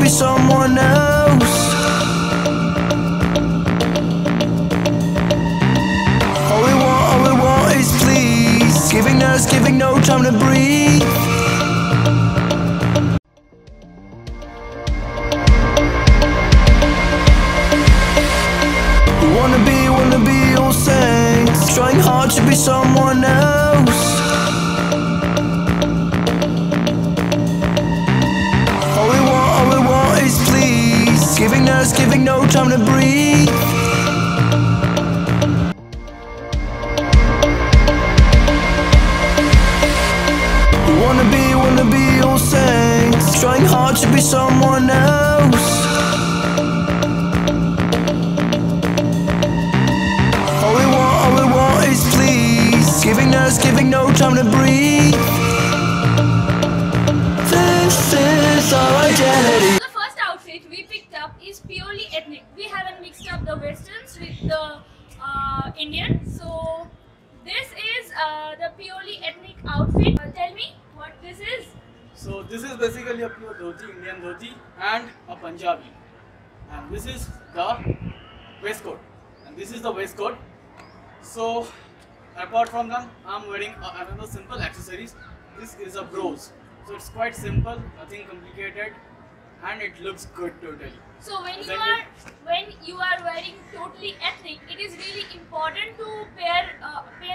be someone else. All we want is please, giving us, giving no time to breathe. Wanna be all saints, trying hard to be someone else. All we want is please, giving us, giving no time to breathe. Wanna be all saints, trying hard to be someone else. All we want is please, giving us, giving no time to breathe. This is our identity. The first outfit we picked up is purely ethnic. We haven't mixed up the westerns with the Indian. So this is the purely ethnic outfit. Tell me what this is. So this is basically a pure dhoti, Indian dhoti and a Punjabi. And this is the waistcoat. And this is the waistcoat. So apart from them, I'm wearing another simple accessories. This is a bros. So it's quite simple, nothing complicated, and it looks good totally. So when you are wearing totally ethnic, it is really important to pair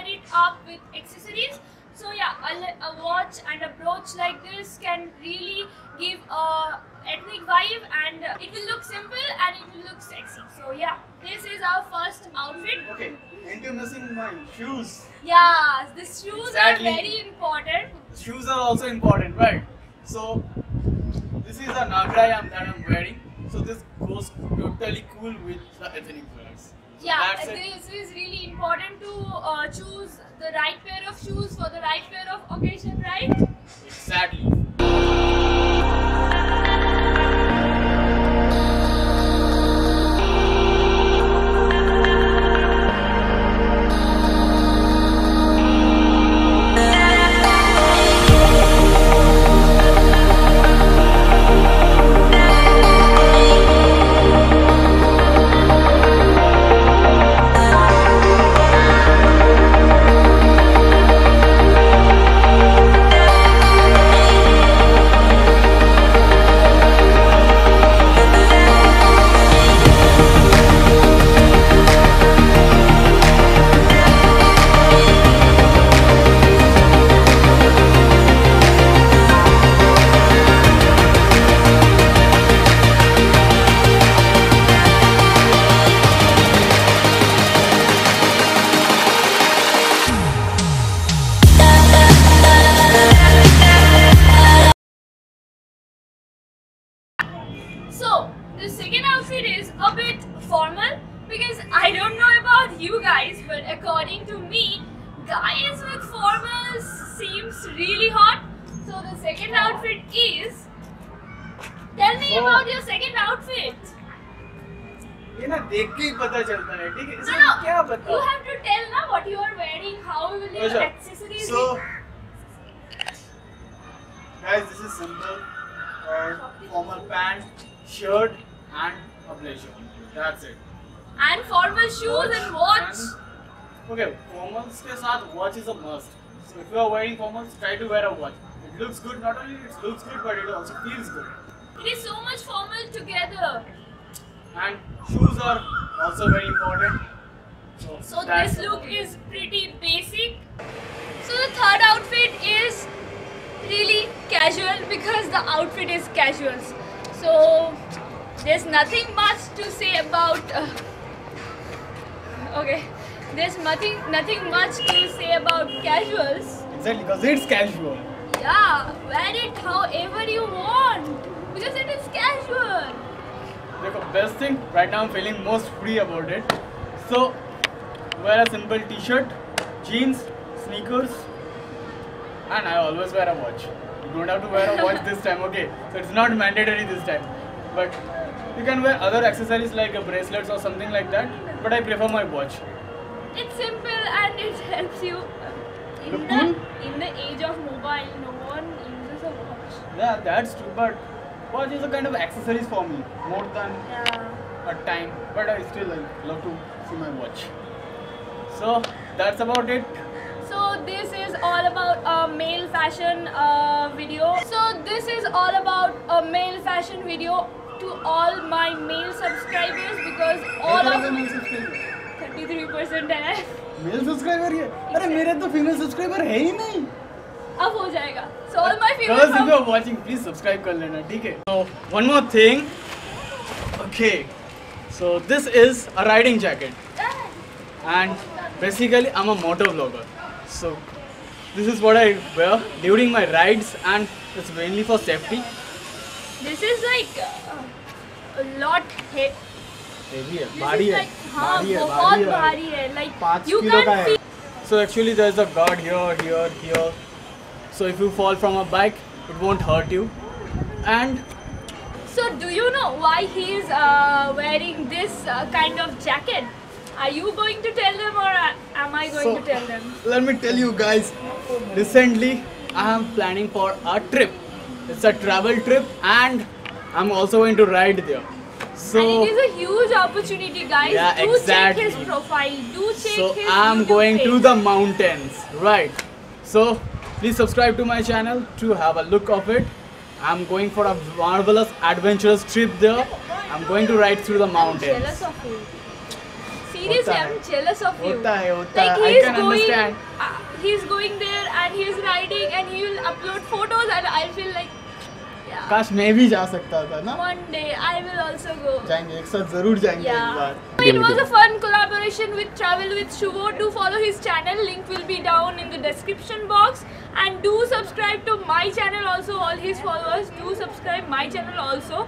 it up with accessories. So yeah, a watch and a brooch like this can really give a ethnic vibe, and it will look simple and it will look sexy. So yeah, this is our first outfit. Okay, ain't you missing my shoes? Yeah, the shoes Exactly. are very important. Shoes are also important, right? So this is a nagrayam that I'm wearing. So this goes totally cool with the ethnic wears. So Yeah, that's it. this is really important to choose the right pair of shoes for the right pair of occasion, right? Exactly. So the second outfit is a bit formal, because I don't know about you guys, but according to me, guys with formals seems really hot. So the second outfit is, tell me about your second outfit. ये ना देख के ही पता चलता है, ठीक है? इसमें No, क्या you बताऊं? have to tell now what you are wearing, how will your Sure. accessories So, be. guys, this is simple. Formal pant, shirt, and a blazer. That's it. And formal shoes and watch. Okay, formals के साथ watch is a must. So if you are wearing formals, try to wear a watch. It looks good. Not only it looks good, but it also feels good. It is so much formal together. And shoes are also very important. So that's this look is pretty basic. So the third outfit is really casual, because the outfit is casual. So there's nothing much to say about. Okay, there's nothing much to say about casuals. Exactly, because it's casual. Yeah, wear it however you want, because it is casual. The best thing right now, I'm feeling most free about it. So wear a simple t-shirt, jeans, sneakers, and I always wear a watch. You don't have to wear a watch this time, okay? So it's not mandatory this time, but you can wear other accessories like a bracelets or something like that. But I prefer my watch. It's simple and it helps you. Look cool? In the age of mobile, no one uses a watch. Yeah, that's true. But watch is a kind of accessories for me more than Yeah. a time, but I still love to see my watch. So that's about it. So this is all about a male fashion video. So this is all about a male fashion video to all my male subscribers because all of male subscriber 33% है. Mail subscriber है. अरे मेरे तो female subscriber है ही नहीं. अब हो जाएगा. So all my Girls, if female. you are watching, please subscribe कर लेना, ठीक है? So one more thing. Okay. So this is a riding jacket, and basically I'm a motor vlogger. So this is what I wear during my rides, and it's mainly for safety. This is like a lot heavy. Heavy है, This भारी is है, like हाँ भारी है, बहुत भारी है. भारी है. Like 5 you किलो का can't है. feel. So actually there's a guard here. So if you fall from a bike, it won't hurt you. And So do you know why he is wearing this kind of jacket? Are you going to tell them or am I going to tell them? let me tell you guys, recently I am planning for a trip. It's a travel trip, and I'm also going to ride there. So And it is a huge opportunity, guys. Yeah, Do check his exactly. profile. Do check so his I'm YouTube going page. to the mountains, right? So please subscribe to my channel to have a look of it. I'm going for a marvelous adventurous trip there. I'm going to ride through the I'm mountains. jealous of you. Seriously, होता है. I'm jealous of you. होता है. Like I he's can going, understand. he's going there and he's riding and he will upload photos and I feel like, yeah. काश मैं भी जा सकता था ना. One day I will also go. जाएंगे एक साथ जरूर जाएंगे एक Yeah. Bar. It was a fun collaboration with Travel with Shuvo. Do follow his channel. Link will be down in the description box. And do subscribe to my channel also. All his followers do subscribe my channel also.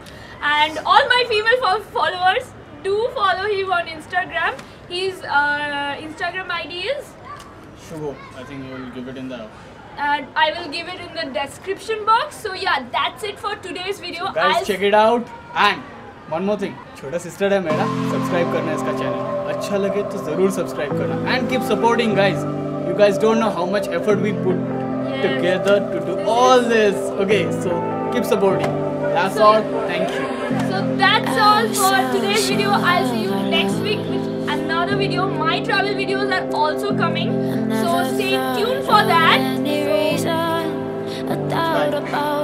And all my female followers do follow him on Instagram. His Instagram ID is. Shugo, I think you will give it in the. And I will give it in the description box. So yeah, that's it for today's video. Guys, check it out. And one more thing, छोटा sister है मेरा, subscribe करना इसका channel. अच्छा लगे तो जरूर subscribe करना. And keep supporting, guys. You guys don't know how much effort we put together to do all this. Okay, so keep supporting. That's all. Thank you. So that's all for today's video. I'll see you next week with another video. My travel videos are also coming. So stay tuned for that. Any reason, a doubt about